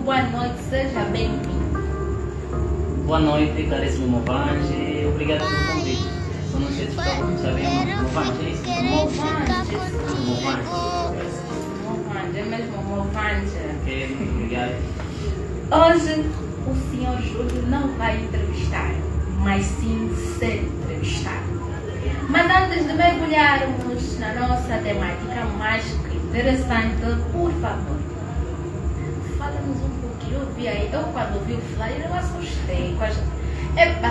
boa noite, seja bem-vindo. Boa noite, caríssimo Movange. Obrigado pelo convite. Só não sei se todos sabem Movange, é isso? Movange, é mesmo Movange. Ok, muito obrigado. Hoje o senhor Júlio não vai entrevistar, mas sim ser entrevistado. Mas antes de mergulharmos na nossa temática mais que interessante, por favor, fala-nos um pouquinho. Eu quando vi o flyer eu assustei.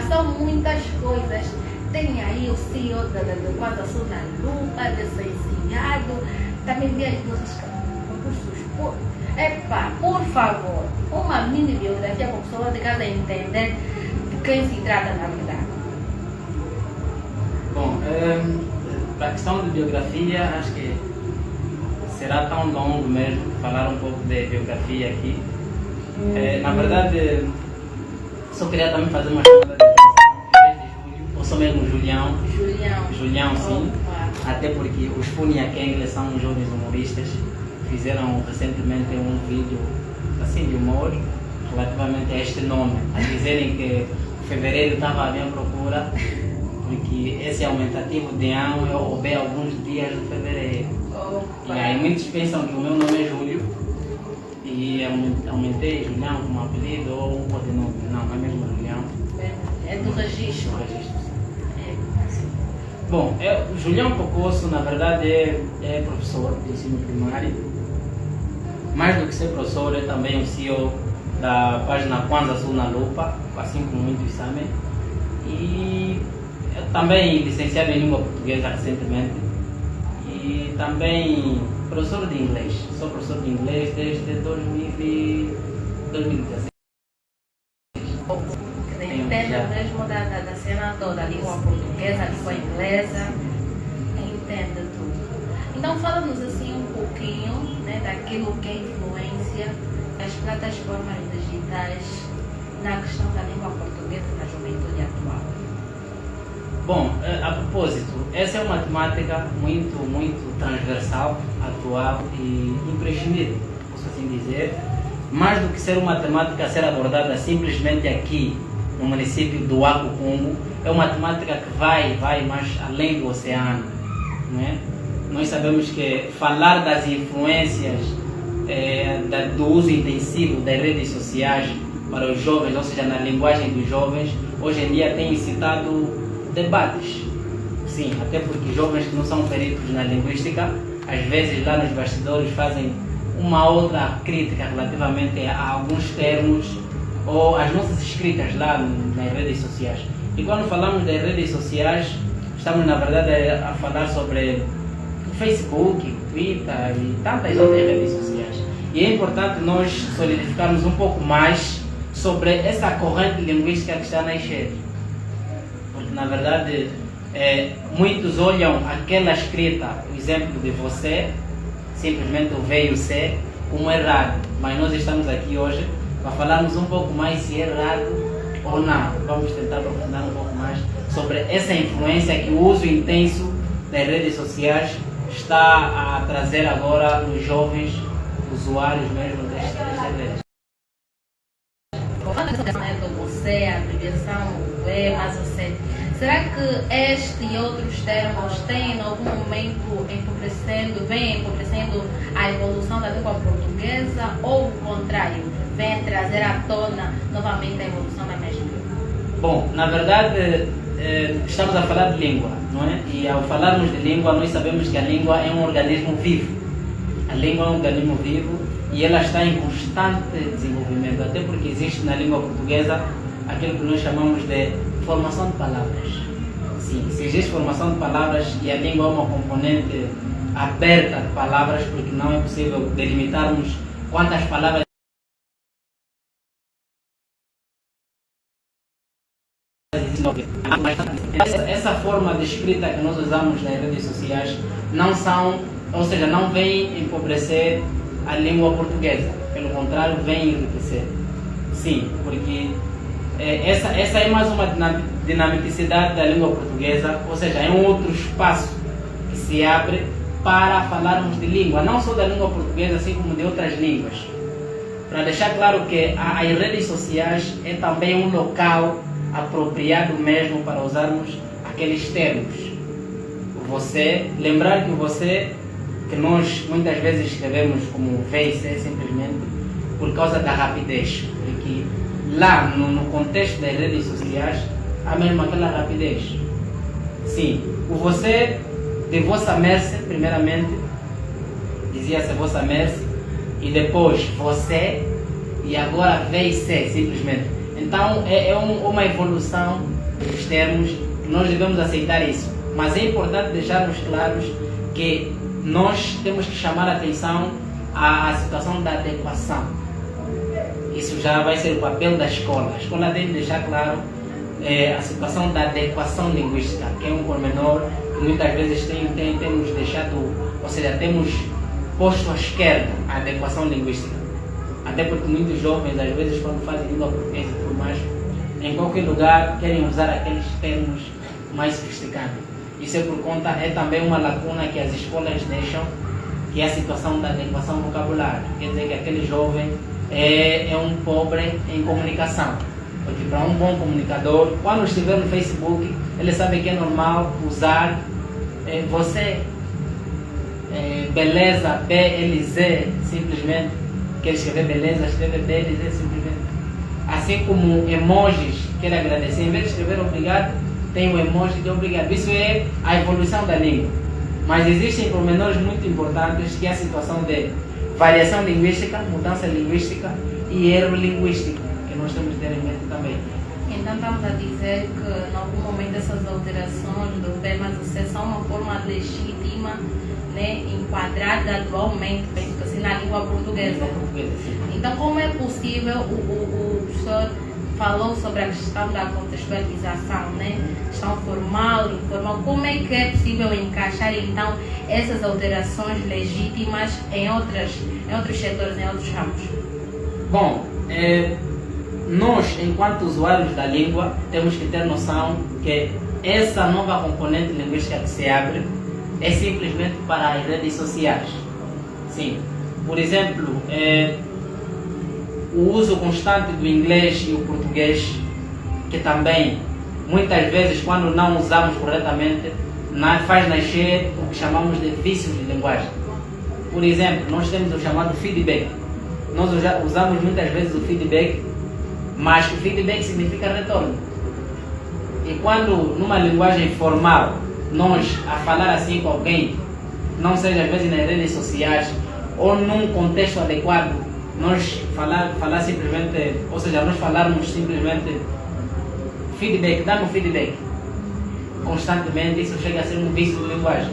São muitas coisas. Tem aí o CEO do Quando Assunto na Lupa, licenciado, também vi as duas concursos. Por favor, uma mini biografia para a pessoa de casa entender de quem se trata na verdade. Bom, para a questão de biografia, acho que será tão longo mesmo falar um pouco de biografia aqui. Na verdade, só queria também fazer uma chamada de atenção. Em vez de Júlio, ou só mesmo Julião. Julião, sim. Opa. Até porque os Funia Kengler são jovens humoristas. Fizeram recentemente um vídeo assim, de humor relativamente a este nome. A dizerem que fevereiro estava à minha procura, porque esse aumentativo de ano eu roubei alguns dias de fevereiro. E aí muitos pensam que o meu nome é Júlio e aumentei Julião como apelido ou um codinome. Não, é mesmo Julião. É do registro. Do registro, sim. Bom, Julião Pocosso, na verdade, é professor de ensino primário. Mais do que ser professor, é também o CEO da página Quando Assunto na Lupa, assim como muitos sabem. E eu também licenciado em língua portuguesa recentemente. E também professor de inglês. Sou professor de inglês desde 2016. Entendo mesmo da cena toda, a língua portuguesa, a língua inglesa, entende tudo. Então fala-nos assim um pouquinho, né, daquilo que é influência das plataformas digitais na questão da língua portuguesa na juventude atual. Bom, a propósito, essa é uma temática muito transversal, atual e imprescindível, posso assim dizer. Mais do que ser uma temática a ser abordada simplesmente aqui no município do Akukungu, é uma temática que vai mais além do oceano, não é? Nós sabemos que falar das influências do uso intensivo das redes sociais para os jovens, ou seja, na linguagem dos jovens, hoje em dia tem incitado debates. Sim, até porque jovens que não são peritos na linguística, às vezes lá nos bastidores fazem uma outra crítica relativamente a alguns termos ou as nossas escritas lá nas redes sociais. E quando falamos das redes sociais, estamos na verdade a falar sobre o Facebook, o Twitter e tantas outras redes sociais. E é importante nós solidificarmos um pouco mais sobre essa corrente linguística que está a nascer. Porque na verdade muitos olham aquela escrita, o exemplo de você, simplesmente o V e o C, como errado. Mas nós estamos aqui hoje para falarmos um pouco mais se é errado ou não. Vamos tentar aprofundar um pouco mais sobre essa influência que o uso intenso das redes sociais está a trazer agora nos jovens usuários mesmo destas redes. Do você, a abreviação, o E, mas o C. Será que este e outros termos têm em algum momento vem empobrecendo a evolução da língua portuguesa ou o contrário, vem trazer à tona novamente a evolução da mesma? Bom, na verdade estamos a falar de língua, não é? E ao falarmos de língua, nós sabemos que a língua é um organismo vivo. A língua é um organismo vivo e ela está em constante desenvolvimento, até porque existe na língua portuguesa aquilo que nós chamamos de formação de palavras. Sim, se existe formação de palavras e a língua é uma componente aberta de palavras, porque não é possível delimitarmos quantas palavras essa forma de escrita que nós usamos nas redes sociais não vem empobrecer a língua portuguesa, pelo contrário, vem enriquecer. Sim, porque essa é mais uma dinamicidade da língua portuguesa, ou seja, é um outro espaço que se abre para falarmos de língua, não só da língua portuguesa, assim como de outras línguas. para deixar claro que as redes sociais é também um local apropriado mesmo para usarmos aqueles termos. Você, lembrar que nós muitas vezes escrevemos como VC simplesmente por causa da rapidez, porque lá no contexto das redes sociais há mesmo aquela rapidez. Sim, o você de vossa mercê, primeiramente, dizia-se vossa mercê, e depois você, e agora VC simplesmente. Então é uma evolução dos termos, que nós devemos aceitar isso. Mas é importante deixarmos claros que nós temos que chamar a atenção à situação da adequação. Isso já vai ser o papel da escola. A escola tem que deixar claro a situação da adequação linguística, que é um pormenor que muitas vezes temos deixado, ou seja, temos posto à esquerda a adequação linguística. Até porque muitos jovens, às vezes, quando fazem língua portuguesa e tudo mais, em qualquer lugar querem usar aqueles termos mais sofisticados. Isso é também uma lacuna que as escolas deixam, que é a situação da adequação vocabulário. Quer dizer que aquele jovem é um pobre em comunicação. Porque para um bom comunicador, quando estiver no Facebook, ele sabe que é normal usar você, beleza, BLZ, simplesmente. Quer escrever beleza, escreve BLZ, simplesmente. Assim como emojis, quer agradecer, em vez de escrever obrigado, tem o emoji de obrigado. Isso é a evolução da língua. Mas existem pormenores muito importantes, que é a situação de variação linguística, mudança linguística e erro linguístico, que nós temos que ter em mente também. Então estamos a dizer que em algum momento essas alterações do verbo ser são uma forma legítima, né, enquadrada atualmente, penso que assim, na língua portuguesa. Então como é possível, o professor falou sobre a questão da contextualização, né? Questão formal, informal, como é que é possível encaixar então essas alterações legítimas em outros setores, em outros ramos? Bom, nós, enquanto usuários da língua, temos que ter noção que essa nova componente linguística que se abre é simplesmente para as redes sociais. Sim. Por exemplo, o uso constante do inglês e o português, que também, muitas vezes, quando não usamos corretamente, faz nascer o que chamamos de vícios de linguagem. Por exemplo, nós temos o chamado feedback. Nós usamos muitas vezes o feedback, mas o feedback significa retorno. E quando, numa linguagem formal, nós, a falar assim com alguém, não seja às vezes nas redes sociais, ou num contexto adequado, nós falar simplesmente, ou seja, nós falarmos simplesmente feedback, dar um feedback constantemente, isso chega a ser um vício de linguagem.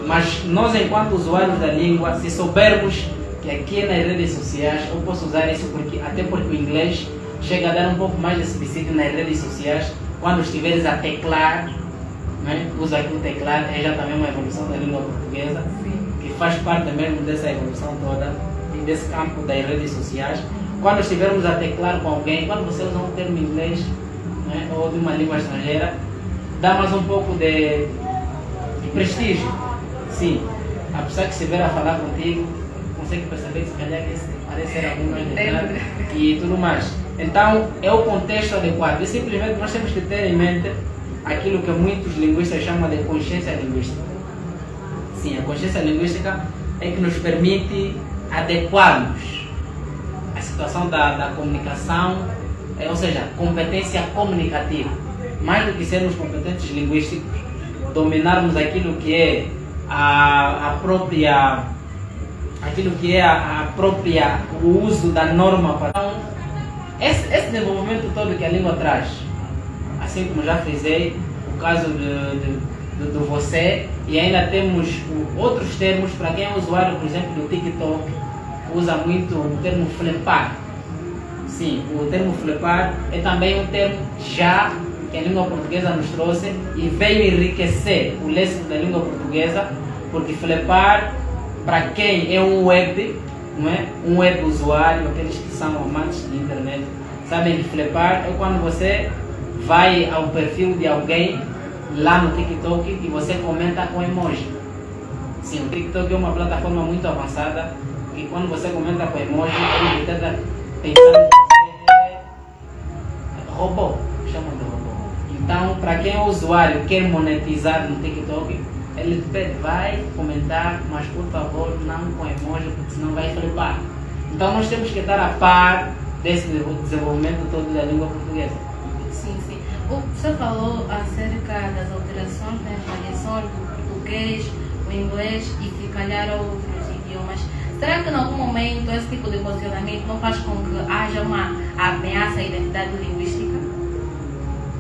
Mas nós, enquanto usuários da língua, se soubermos que aqui nas redes sociais, eu posso usar isso até porque o inglês chega a dar um pouco mais de subsídio nas redes sociais, quando estiveres a teclar, né? Usa aqui o teclar, é já também uma evolução da língua portuguesa, que faz parte mesmo dessa evolução toda, desse campo das redes sociais. Quando estivermos a teclar com alguém, quando você usa um termo em inglês, né, ou de uma língua estrangeira, dá mais um pouco de prestígio. Sim, a pessoa que estiver a falar contigo consegue perceber que se calhar que parece ser algum mais legal e tudo mais. Então é o contexto adequado. E simplesmente nós temos que ter em mente aquilo que muitos linguistas chamam de consciência linguística. Sim, a consciência linguística é que nos permite adequarmos a situação da comunicação, ou seja, competência comunicativa. Mais do que sermos competentes linguísticos, dominarmos aquilo que é o uso da norma para esse desenvolvimento todo que a língua traz. Assim como já frisei, o caso do você, e ainda temos outros termos. Para quem é usuário, por exemplo, do TikTok, usa muito o termo flepar. Sim, o termo flepar é também um termo já que a língua portuguesa nos trouxe e veio enriquecer o léxico da língua portuguesa, porque flepar, para quem é um web, não é? Um web usuário, aqueles que são amantes de internet, sabem que flepar é quando você vai ao perfil de alguém lá no TikTok e você comenta com emoji. Sim, o TikTok é uma plataforma muito avançada e quando você comenta com emoji, ele detecta pensamos que é robô, chamam de robô. Então, para quem é usuário quer monetizar no TikTok, ele te pede, vai comentar, mas por favor não com emoji, porque senão vai flipar. Então nós temos que estar a par desse desenvolvimento todo da língua portuguesa. Sim, sim. O professor falou acerca das alterações, das variações do português, o inglês e se calhar outros idiomas. Será que em algum momento esse tipo de posicionamento não faz com que haja uma ameaça à identidade linguística?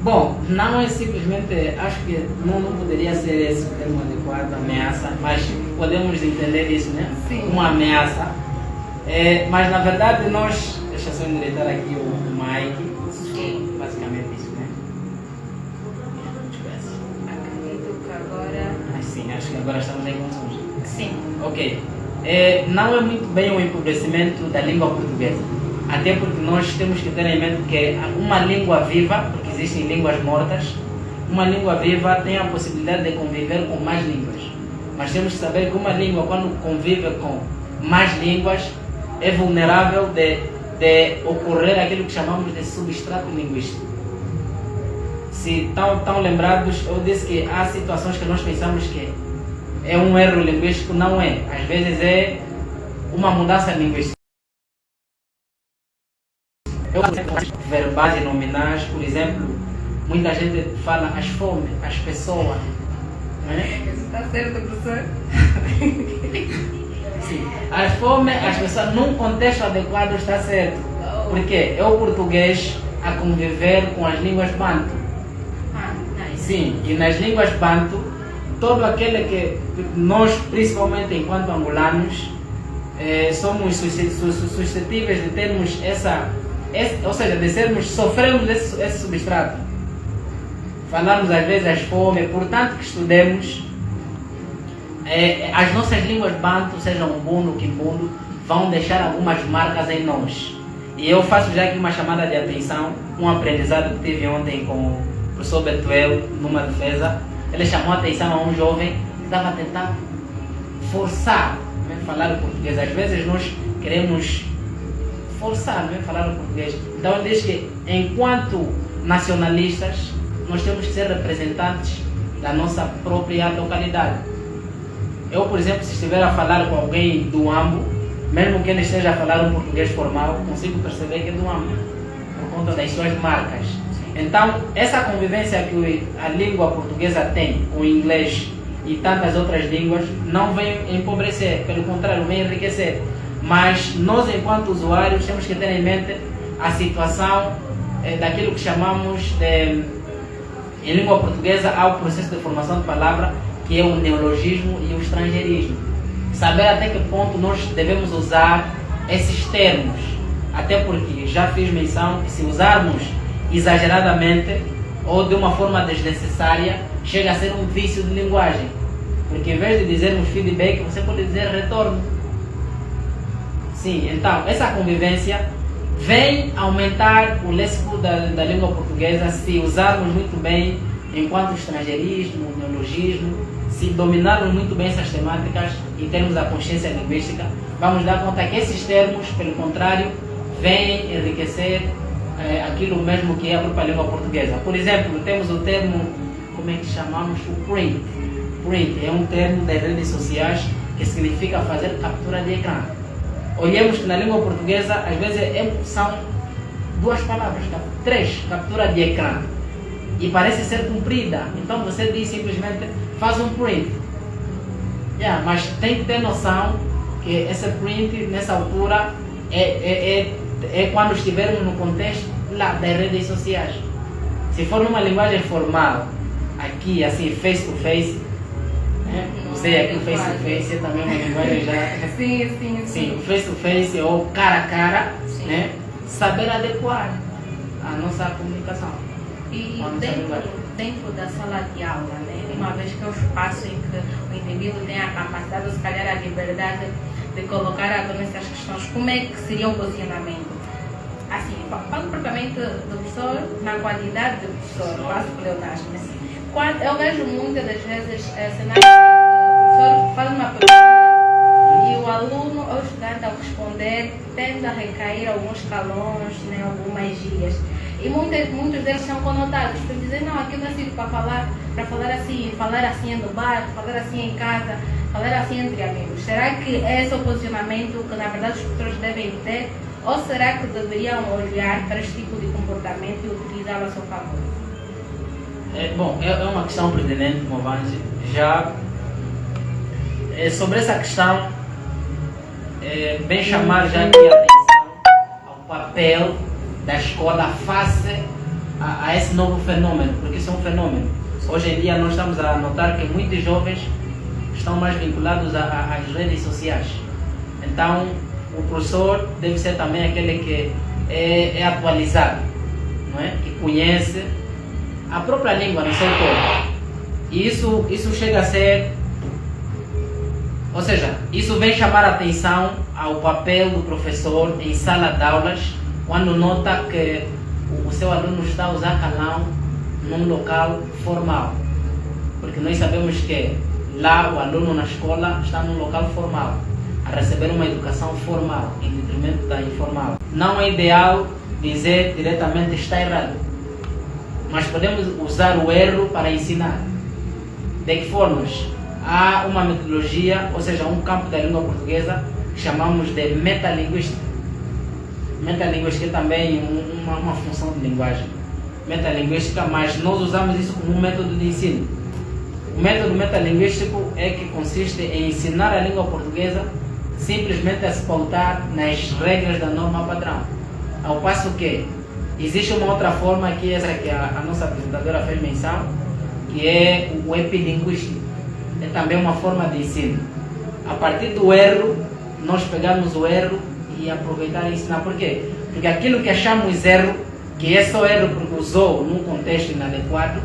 Bom, não é simplesmente, acho que não poderia ser esse o termo adequado, ameaça, mas podemos entender isso, né? Sim. Uma ameaça. Mas na verdade nós, deixa eu só endireitar aqui o Mike, Sim. basicamente isso, né? Acredito que agora... Sim, acho que agora estamos em condições. Sim. Ok. Não é muito bem o empobrecimento da língua portuguesa. Até porque nós temos que ter em mente que uma língua viva, porque existem línguas mortas, uma língua viva tem a possibilidade de conviver com mais línguas. Mas temos que saber que uma língua, quando convive com mais línguas, é vulnerável de ocorrer aquilo que chamamos de substrato linguístico. Se estão lembrados, eu disse que há situações que nós pensamos que é um erro linguístico, não é. Às vezes é uma mudança linguística. Verbais e nominais, por exemplo, muita gente fala as fomes, as pessoas. Né? Isso está certo, professor? Sim. As fomes, as pessoas, num contexto adequado está certo. Porque é o português a conviver com as línguas banto. Nice. Sim, e nas línguas banto, todo aquele que nós, principalmente enquanto angolanos, somos suscetíveis de termos ou seja, de sofremos esse substrato. Falamos às vezes as fomes, portanto que estudemos as nossas línguas banto, sejam umbundo, quimbundo, vão deixar algumas marcas em nós. E eu faço já aqui uma chamada de atenção, um aprendizado que tive ontem com o professor Betuel, numa defesa. Ele chamou a atenção a um jovem que estava a tentar forçar falar o português. Às vezes nós queremos forçar falar o português. Então ele diz que enquanto nacionalistas nós temos que ser representantes da nossa própria localidade. Eu, por exemplo, se estiver a falar com alguém do Ambo, mesmo que ele esteja a falar um português formal, consigo perceber que é do Ambo, por conta das suas marcas. Então, essa convivência que a língua portuguesa tem com o inglês e tantas outras línguas não vem empobrecer, pelo contrário, vem enriquecer. Mas nós, enquanto usuários, temos que ter em mente a situação daquilo que chamamos de, em língua portuguesa, há o processo de formação de palavra, que é o neologismo e o estrangeirismo. Saber até que ponto nós devemos usar esses termos, até porque já fiz menção que se usarmos exageradamente ou de uma forma desnecessária, chega a ser um vício de linguagem. Porque em vez de dizermos feedback, você pode dizer retorno. Sim, então, essa convivência vem aumentar o léxico da língua portuguesa se usarmos muito bem enquanto estrangeirismo, neologismo, se dominarmos muito bem essas temáticas em termos da consciência linguística, vamos dar conta que esses termos, pelo contrário, vêm enriquecer aquilo mesmo que é a própria língua portuguesa. Por exemplo, temos o termo, como é que chamamos? O print. Print é um termo das redes sociais que significa fazer captura de ecrã. Olhemos que na língua portuguesa, às vezes, são duas palavras, três, captura de ecrã. E parece ser cumprida. Então você diz simplesmente, faz um print. Mas tem que ter noção que esse print, nessa altura, é quando estivermos no contexto lá das redes sociais. Se for numa linguagem formal, aqui, assim, face to face, usei aqui o face to face, é também uma linguagem já. Sim, face to face ou cara a cara, né? Saber adequar a nossa comunicação. E dentro da sala de aula, né? Uma vez que é o espaço em que o indivíduo tem a capacidade, ou se calhar a liberdade de colocar à tona essas questões, como é que seria o posicionamento? Assim, falo propriamente do professor na qualidade de professor, passo por Leonasmo. Eu vejo muitas das vezes cenários em que o professor faz uma pergunta E o aluno ou estudante, ao responder, tende a recair alguns calões, né, algumas gírias. E muitos deles são conotados, por dizer, não, aquilo não é sirvo para falar assim no bar, falar assim em casa, falar assim entre amigos. Será que esse é o posicionamento que, na verdade, os professores devem ter? Ou será que deveriam olhar para este tipo de comportamento e utilizá-lo a seu favor? Bom, é uma questão pertinente, Movange. Já sobre essa questão, vem chamar já aqui a atenção ao papel da escola face a esse novo fenômeno, porque isso é um fenômeno. Hoje em dia nós estamos a notar que muitos jovens estão mais vinculados às redes sociais. Então, o professor deve ser também aquele que é atualizado, não é? Que conhece a própria língua no seu todo. E isso chega a ser, ou seja, isso vem chamar a atenção ao papel do professor em sala de aulas, quando nota que o seu aluno está a usar calão num local formal. Porque nós sabemos que lá o aluno na escola está num local formal, a receber uma educação formal, em detrimento da informal. Não é ideal dizer diretamente está errado, mas podemos usar o erro para ensinar. De que formas? Há uma metodologia, ou seja, um campo da língua portuguesa que chamamos de metalinguística. Metalinguística é também uma função de linguagem. Metalinguística, mas nós usamos isso como um método de ensino. O método metalinguístico é que consiste em ensinar a língua portuguesa simplesmente a se pautar nas regras da norma padrão. Ao passo que existe uma outra forma, que essa que a nossa apresentadora fez menção, que é o epilinguístico. É também uma forma de ensino. A partir do erro, nós pegamos o erro e aproveitar e ensinar. Por quê? Porque aquilo que achamos erro, que é só erro porque usou num contexto inadequado,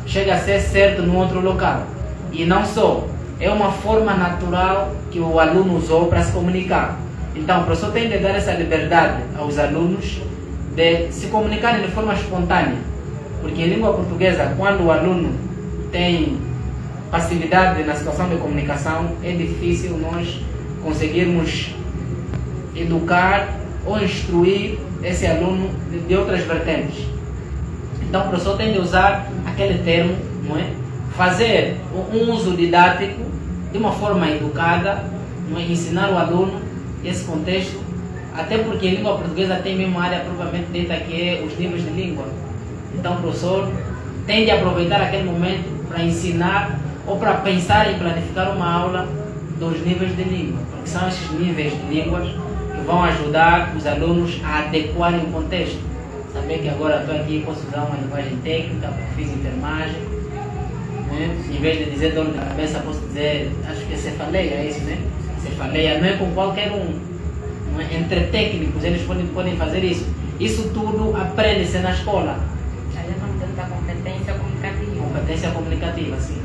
chega a ser certo num outro local. E não só, é uma forma natural que o aluno usou para se comunicar. Então, o professor tem de dar essa liberdade aos alunos de se comunicarem de forma espontânea. Porque em língua portuguesa, quando o aluno tem passividade na situação de comunicação, é difícil nós conseguirmos educar ou instruir esse aluno de outras vertentes. Então, o professor tem de usar aquele termo, não é? Fazer um uso didático de uma forma educada, não é? Ensinar o aluno esse contexto, até porque em língua portuguesa tem mesmo uma área propriamente dita que é os níveis de língua. Então, o professor tem de aproveitar aquele momento para ensinar ou para pensar em planificar uma aula dos níveis de língua, porque são esses níveis de línguas que vão ajudar os alunos a adequarem o contexto. Saber que agora estou aqui, posso usar uma linguagem técnica, porque fiz enfermagem, né? Em vez de dizer dor de cabeça, posso dizer, acho que é cefaleia, é isso, né? Cefaleia não é com qualquer um, não é? Entre técnicos eles podem fazer isso. Isso tudo aprende-se na escola. Aí vamos dentro da competência comunicativa. Competência comunicativa, sim.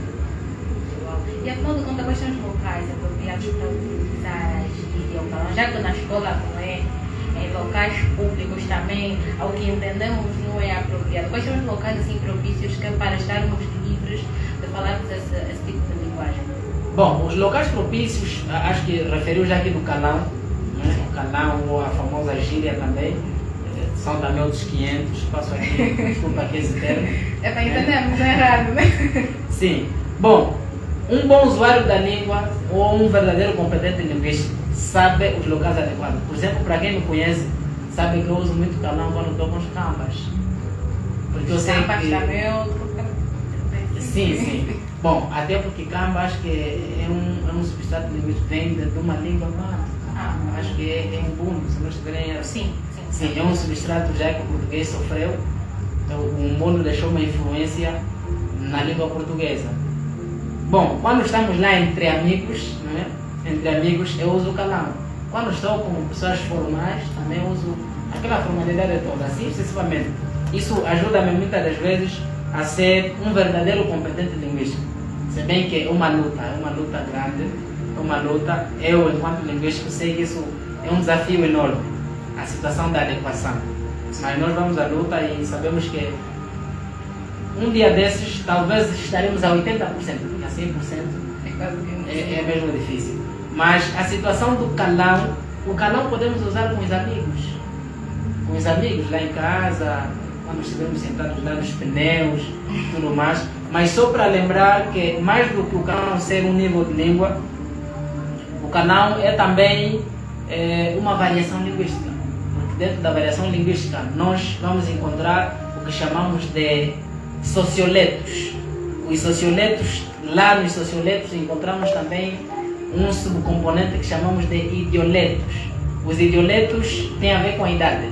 E afinal de contas, quais são os locais apropriados para utilizar as gírias? Já que na escola não é, em locais públicos também, ao que entendemos não é apropriado. Quais são os locais assim propícios que para estarmos livres de falarmos esse tipo de linguagem? Bom, os locais propícios, acho que referiu já aqui do calão, né? O calão ou a famosa gíria também, são também outros 500, passo aqui, desculpa aqui esse termo. É para entendermos, não é errado, né? Sim. Bom, um bom usuário da língua ou um verdadeiro competente linguista sabe os locais adequados. Por exemplo, para quem me conhece, sabe que eu uso muito calão quando estou com os cambas. Porque eu sei que... também é outro... Sim. Bom, até porque camba acho que é um substrato linguístico que vem de uma língua básica. Acho que é um boom, se não estiverem... Sim, é um substrato já que o português sofreu. Então, o mundo deixou uma influência na língua portuguesa. Bom, quando estamos lá entre amigos, não é? Entre amigos eu uso o calão. Quando estou com pessoas formais, também uso aquela formalidade toda, assim sucessivamente. Isso ajuda-me muitas das vezes a ser um verdadeiro competente linguista. Se bem que é uma luta grande, é uma luta. Eu, enquanto linguista, sei que isso é um desafio enorme, a situação da adequação. Mas nós vamos à luta e sabemos que um dia desses, talvez estaremos a 80%, porque a 100% é mesmo difícil. Mas a situação do calão, o calão podemos usar com os amigos. Com os amigos lá em casa, quando estivermos sentados lá nos pneus e tudo mais. Mas só para lembrar que mais do que o calão ser um nível de língua, o calão é também uma variação linguística. Porque dentro da variação linguística nós vamos encontrar o que chamamos de socioletos. Os socioletos, lá nos socioletos encontramos também um subcomponente que chamamos de idioletos. Os idioletos têm a ver com a idade.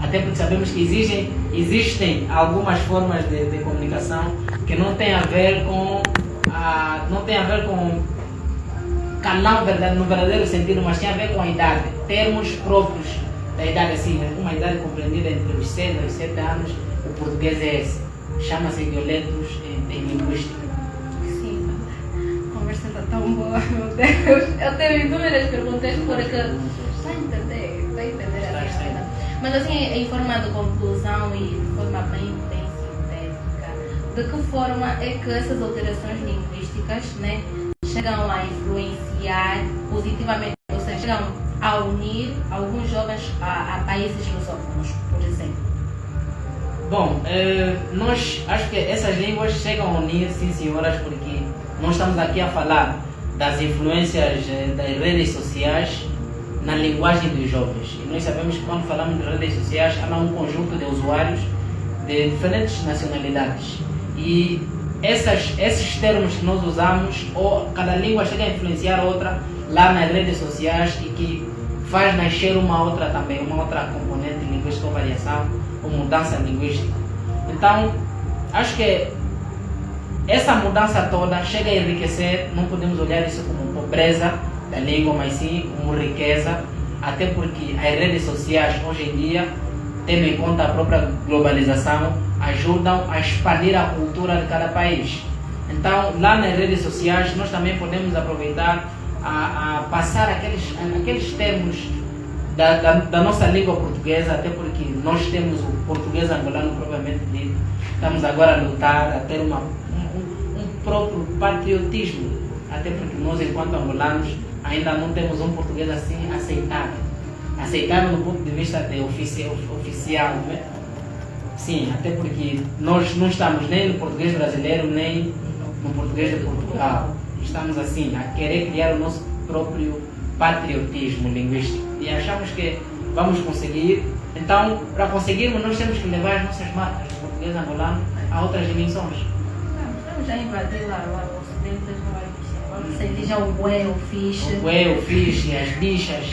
Até porque sabemos que existem algumas formas de comunicação que não têm a ver com calão no verdadeiro sentido, mas tem a ver com a idade. Termos próprios da idade, assim, uma idade compreendida entre os 6 e os 7 anos, o português é esse. Chama-se idioletos em linguística. Sim, a conversa está tão boa, meu Deus. Eu tenho inúmeras perguntas porque está a entender a minha. Mas assim, em forma de conclusão e de forma bem sintética, de que forma é que essas alterações linguísticas, né, chegam a influenciar positivamente, ou seja, chegam a unir alguns jovens a países lusófonos, por exemplo? Bom, nós acho que essas línguas chegam a unir, sim senhoras, porque nós estamos aqui a falar das influências das redes sociais na linguagem dos jovens. E nós sabemos que quando falamos de redes sociais há um conjunto de usuários de diferentes nacionalidades. E esses termos que nós usamos, ou cada língua chega a influenciar outra lá nas redes sociais e que faz nascer uma outra componente linguística ou variação ou mudança linguística. Então, acho que essa mudança toda chega a enriquecer, não podemos olhar isso como pobreza da língua, mas sim como riqueza, até porque as redes sociais hoje em dia, tendo em conta a própria globalização, ajudam a expandir a cultura de cada país. Então, lá nas redes sociais, nós também podemos aproveitar a passar aqueles termos da nossa língua portuguesa, até porque nós temos o português angolano propriamente dito. Estamos agora a lutar a ter um próprio patriotismo, até porque nós, enquanto angolanos, ainda não temos um português assim aceitável do ponto de vista de oficial, né? Sim, até porque nós não estamos nem no português brasileiro, nem no português de Portugal. Estamos assim, a querer criar o nosso próprio patriotismo linguístico e achamos que vamos conseguir. Então, para conseguirmos, nós temos que levar as nossas marcas do português angolano a outras dimensões. Vamos já invadir lá o ocidente, vamos sentir já o bué, o fiche. O bué, o fiche, as bichas.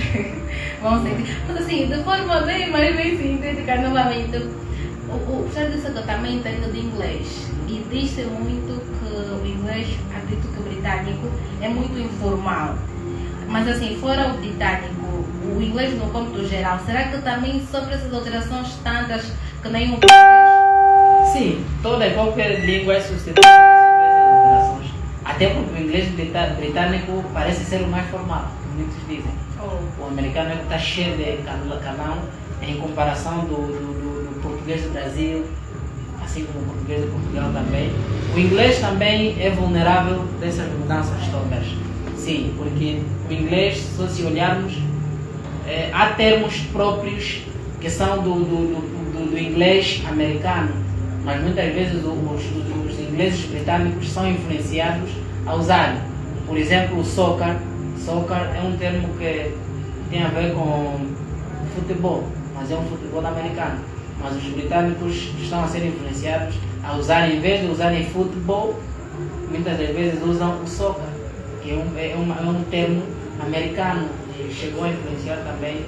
Vamos sentir. Mas assim, de forma bem sintética, novamente, o professor disse que eu também entendo de inglês e disse muito que o inglês, acredito que o britânico, é muito informal. Mas assim, fora o britânico, o inglês no cômputo geral, será que também sofre essas alterações tantas que nem o português? Sim, toda e qualquer língua é suscetível a essas alterações. Até porque o inglês britânico parece ser o mais formal, muitos dizem. O americano é que está cheio de calão em comparação do português do Brasil, assim como o português de Portugal também. O inglês também é vulnerável dessas mudanças todas. Sim, porque o inglês, se olharmos, há termos próprios que são do inglês americano, mas muitas vezes os ingleses britânicos são influenciados a usar. Por exemplo, o soccer. Soccer é um termo que tem a ver com futebol, mas é um futebol americano. Mas os britânicos estão a ser influenciados a usar, em vez de usarem futebol, muitas das vezes usam o soccer, que é um termo americano e chegou a influenciar também.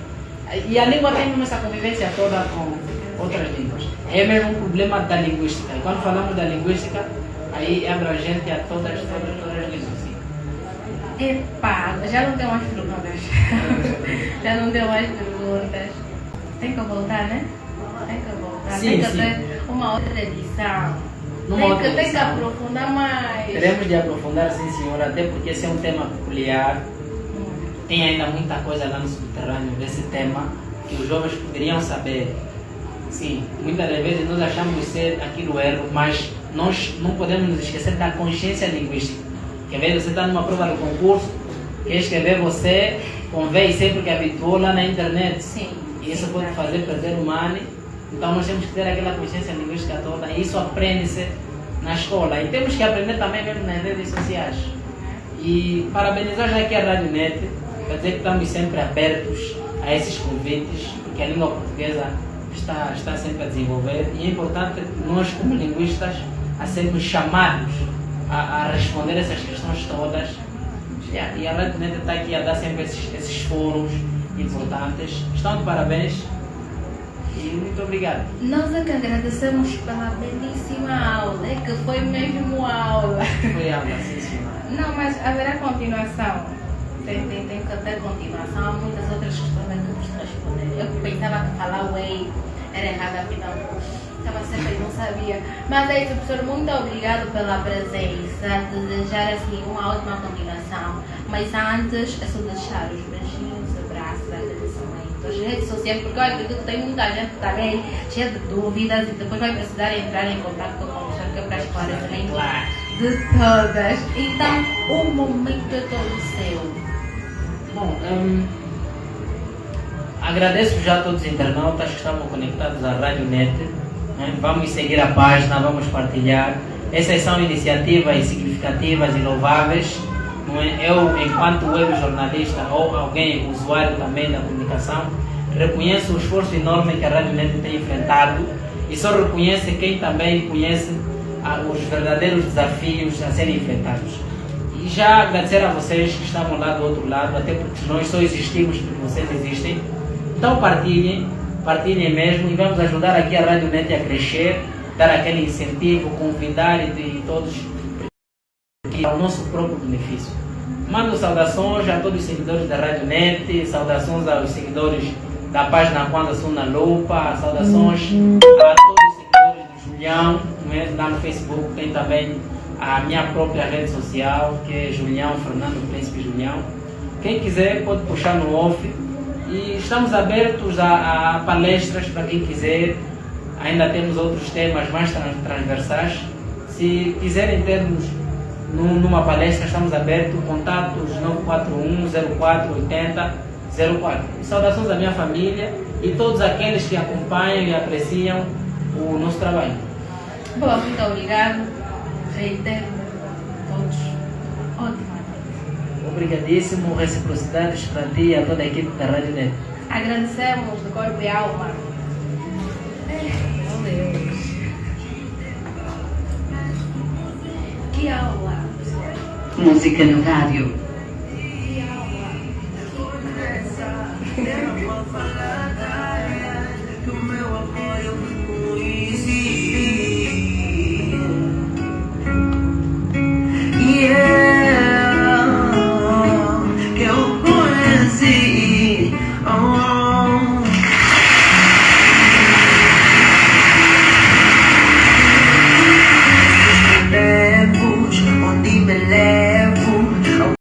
E a língua tem mesmo essa convivência toda com outras línguas. É mesmo um problema da linguística. E quando falamos da linguística, aí é abrangente a todas as línguas. Epa, já não tenho mais perguntas. Já não tenho mais perguntas. Tem que voltar, né? Tem que voltar. Sim, tem que sim. ter uma outra edição. Tem que aprofundar mais. Teremos de aprofundar, sim senhora, até porque esse é um tema peculiar. Tem ainda muita coisa lá no subterrâneo desse tema que os jovens poderiam saber. Sim, muitas das vezes nós achamos ser aquilo erro, mas nós não podemos nos esquecer da consciência linguística. Que ao invés de você estar numa prova do concurso, Quer escrever você, convém sempre que habituou lá na internet. Sim. Isso sim, pode fazer perder o money. Então nós temos que ter aquela consciência linguística toda. E isso aprende-se na escola. E temos que aprender também mesmo nas redes sociais. E parabenizar já aqui a Rádio Net, para dizer que estamos sempre abertos a esses convites, porque a língua portuguesa está sempre a desenvolver e é importante nós como linguistas a sermos chamados a responder essas questões todas. E a Rádio Net está aqui a dar sempre esses fóruns importantes. Estão de parabéns e muito obrigado. Nós é que agradecemos pela belíssima aula, que foi mesmo aula. Foi aula, sim, senhora. Não, mas haverá continuação. Tem que ter continuação. Há muitas outras questões que temos de responder. Eu pensava que falar way era errado, afinal estava sempre e não sabia. Mas é isso, professor, muito obrigado pela presença. Desejar assim uma ótima continuação. Mas antes é só deixar os beijinhos, abraços, agradecimentos, as redes sociais, porque eu acredito que tem muita gente também cheia de dúvidas e depois vai precisar entrar em contato com o professor, que é para esclarecer de todas. Então, o momento é todo seu. Bom, agradeço já a todos os internautas que estavam conectados à Rádio Net. Vamos seguir a página, vamos partilhar. Essas são iniciativas significativas e louváveis. Não é? Eu, enquanto web jornalista ou alguém usuário também da comunicação, reconheço o esforço enorme que a Rádio Net tem enfrentado e só reconhece quem também conhece os verdadeiros desafios a serem enfrentados. E já agradecer a vocês que estavam lá do outro lado, até porque nós só existimos porque vocês existem. Então partilhem mesmo e vamos ajudar aqui a Rádio Net a crescer, dar aquele incentivo, convidar e todos ao nosso próprio benefício. Mando saudações a todos os seguidores da Rádio Net, saudações aos seguidores da página Quando Sou na Lupa, saudações a todos os seguidores do Julião, lá no Facebook tem também a minha própria rede social, que é Julião, Fernando Príncipe Julião. Quem quiser pode puxar no off. E estamos abertos a palestras para quem quiser. Ainda temos outros temas mais transversais. Se quiserem termos numa palestra, estamos abertos. Contatos 941 04 80 04. Saudações à minha família e todos aqueles que acompanham e apreciam o nosso trabalho. Bom, muito obrigado. Reitero a todos. Ótima noite. Obrigadíssimo. Reciprocidades para ti e a toda a equipe da Rádio Net. Agradecemos de corpo e alma. Meu Deus. Que aula. Música no rádio.